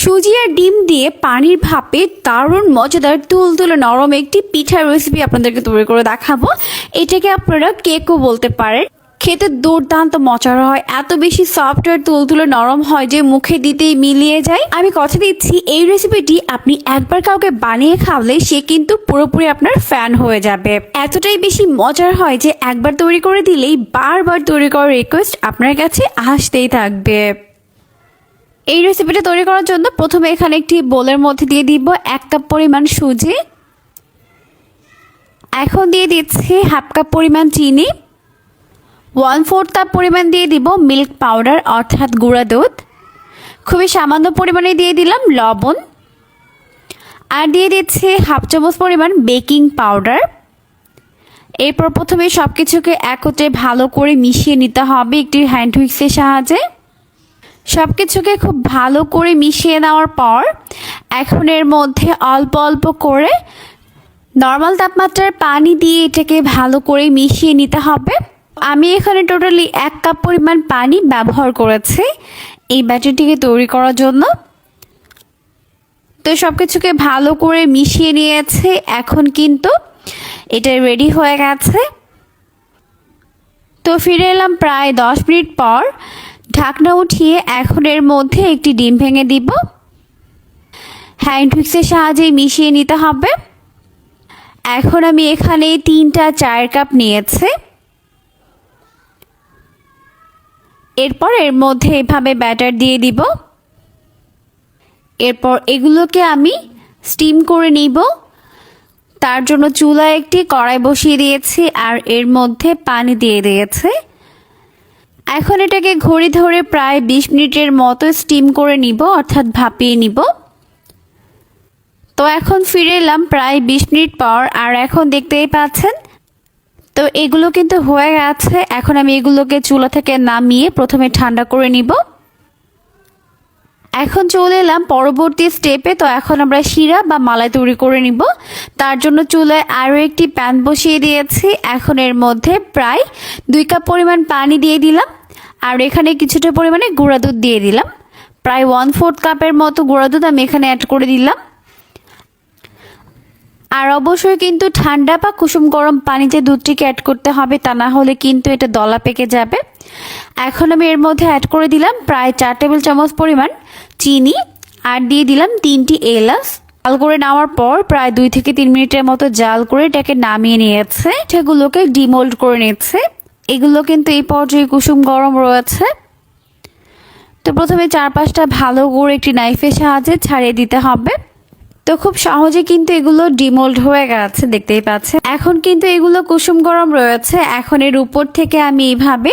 সুজি আর ডিম দিয়ে পানির ভাপে দারুণ মজাদার তুলতুলে নরম একটি পিঠার রেসিপি আপনাদেরকে তৈরি করে দেখাবো। এটাকে আপনারা কেকও বলতে পারেন। খেতে দুর্দান্ত মজার হয়, এত বেশি সফট আর তুলতুলে নরম হয় যে মুখে দিতেই মিলিয়ে যায়। আমি কথা দিচ্ছি এই রেসিপিটি আপনি একবার কাউকে বানিয়ে খাওয়ালে সে কিন্তু পুরোপুরি আপনার ফ্যান হয়ে যাবে। এতটাই বেশি মজার হয় যে একবার তৈরি করে দিলেই বারবার তৈরি করার রিকোয়েস্ট আপনার কাছে আসতেই থাকবে। এই রেসিপিটা তৈরি করার জন্য প্রথমে এখানে একটি বোলের মধ্যে দিয়ে দিব 1 কাপ পরিমাণ সুজি। এখন দিয়ে দিচ্ছি হাফ কাপ পরিমাণ চিনি, 1/4 কাপ পরিমাণ দিয়ে দিব মিল্ক পাউডার অর্থাৎ গুঁড়া দুধ, খুবই সামান্য পরিমাণে দিয়ে দিলাম লবণ, আর দিয়ে দিচ্ছি হাফ চামচ পরিমাণ বেকিং পাউডার। এরপর প্রথমে সব কিছুকে একত্রে ভালো করে মিশিয়ে নিতে হবে একটি হ্যান্ড হুইক্সের সাহায্যে। সব কিছুকে খুব ভালো করে মিশিয়ে নেওয়ার পর এখন এর মধ্যে অল্প অল্প করে নর্মাল তাপমাত্রার পানি দিয়ে এটাকে ভালো করে মিশিয়ে নিতে হবে। আমি এখানে টোটালি 1 কাপ পরিমাণ পানি ব্যবহার করেছি এই ব্যাটারটিকে তৈরি করার জন্য। তো সব কিছুকে ভালো করে মিশিয়ে নিয়েছে, এখন কিন্তু এটা রেডি হয়ে গেছে। তো ফিরে এলাম প্রায় 10 মিনিট পর। ঢাকনা উঠিয়ে এখন এর মধ্যে একটি ডিম ভেঙে দিব। হ্যান্ড হুইক্সের সাহায্যে মিশিয়ে নিতে হবে। এখন আমি এখানে 3টা চায়ের কাপ নিয়েছি। এরপর এর মধ্যে এভাবে ব্যাটার দিয়ে দিব। এরপর এগুলোকে আমি স্টিম করে নিব। তার জন্য চুলায় একটি কড়াই বসিয়ে দিয়েছি আর এর মধ্যে পানি দিয়ে দিয়েছি। এখন এটাকে ঘড়ি ধরে প্রায় 20 মিনিটের মতো স্টিম করে নিব অর্থাৎ ভাপিয়ে নিব। তো এখন ফিরে এলাম প্রায় 20 মিনিট পর, আর এখন দেখতেই পাচ্ছেন তো এগুলো কিন্তু হয়ে গেছে। এখন আমি এগুলোকে চুলা থেকে নামিয়ে প্রথমে ঠান্ডা করে নিব। এখন চলে এলাম পরবর্তী স্টেপে। তো এখন আমরা শিরা বা মালাই তৈরি করে নিব। তার জন্য চুলায় আরও একটি প্যান বসিয়ে দিয়েছি। এখন এর মধ্যে প্রায় 2 কাপ পরিমাণ পানি দিয়ে দিলাম, আর এখানে কিছুটা পরিমাণে গুঁড়া দুধ দিয়ে দিলাম। প্রায় 1/4 কাপের মতো গুঁড়া দুধ আমি এখানে অ্যাড করে দিলাম। আর অবশ্যই কিন্তু ঠান্ডা বা কুসুম গরম পানিতে দুধটিকে অ্যাড করতে হবে, তা না হলে কিন্তু এটা দলা পেকে যাবে। এখন আমি এর মধ্যে অ্যাড করে দিলাম প্রায় 4 টেবিল চামচ পরিমাণ চিনি, আর দিয়ে দিলাম 3টি এলাচ। জাল করে নেওয়ার পর প্রায় 2 থেকে 3 মিনিটের মতো জাল করে এটাকে নামিয়ে নিয়েছে। সেগুলোকে ডিমোল্ড করে নিচ্ছে। এগুলো কিন্তু এই পর্যায়ে কুসুম গরম রয়েছে। তো প্রথমে 4-5টা ভালো করে একটি নাইফের সাহায্যে ছাড়িয়ে দিতে হবে। তো খুব সহজে কিন্তু এগুলো ডিমোল্ড হয়ে গেছে, দেখতেই পাচ্ছেন। এখন কিন্তু এগুলো কুসুম গরম রয়েছে। এখন এর উপর থেকে আমি এইভাবে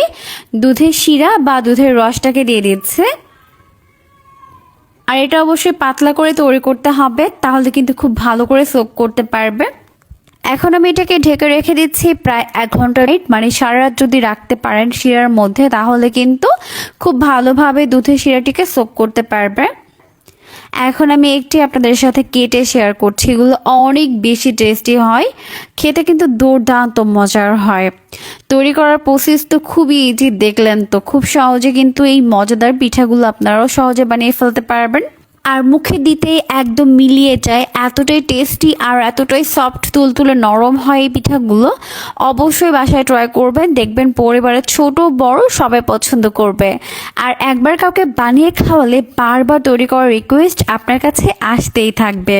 দুধের শিরা বা দুধের রসটাকে দিয়ে দিচ্ছি। আর এটা অবশ্যই পাতলা করে তৈরি করতে হবে, তাহলে কিন্তু খুব ভালো করে সোক করতে পারবে। এখন আমি এটাকে ঢেকে রেখে দিচ্ছি প্রায় 1 ঘন্টা, মানে সারা রাত যদি রাখতে পারেন শিরার মধ্যে, তাহলে কিন্তু খুব ভালোভাবে দুধের শিরাটিকে সোক করতে পারবে। এখন আমি একটি আপনাদের সাথে কেটে শেয়ার করছি। এগুলো অনেক বেশি টেস্টি হয়, খেতে কিন্তু দুর্দান্ত মজার হয়। তৈরি করার প্রসেস তো খুবই ইজি, দেখলেন তো। খুব সহজে কিন্তু এই মজাদার পিঠাগুলো আপনারাও সহজে বানিয়ে ফেলতে পারবেন, আর মুখে দিতেই একদম মিলিয়ে যায়। এতটাই টেস্টি আর এতটাই সফট তুলতুলে নরম হয় এই পিঠাগুলো। অবশ্যই বাসায় ট্রাই করবেন, দেখবেন পরিবারের ছোট বড় সবাই পছন্দ করবে। আর একবার কাউকে বানিয়ে খাওয়ালে বারবার তৈরি করার রিকোয়েস্ট আপনার কাছে আসতেই থাকবে।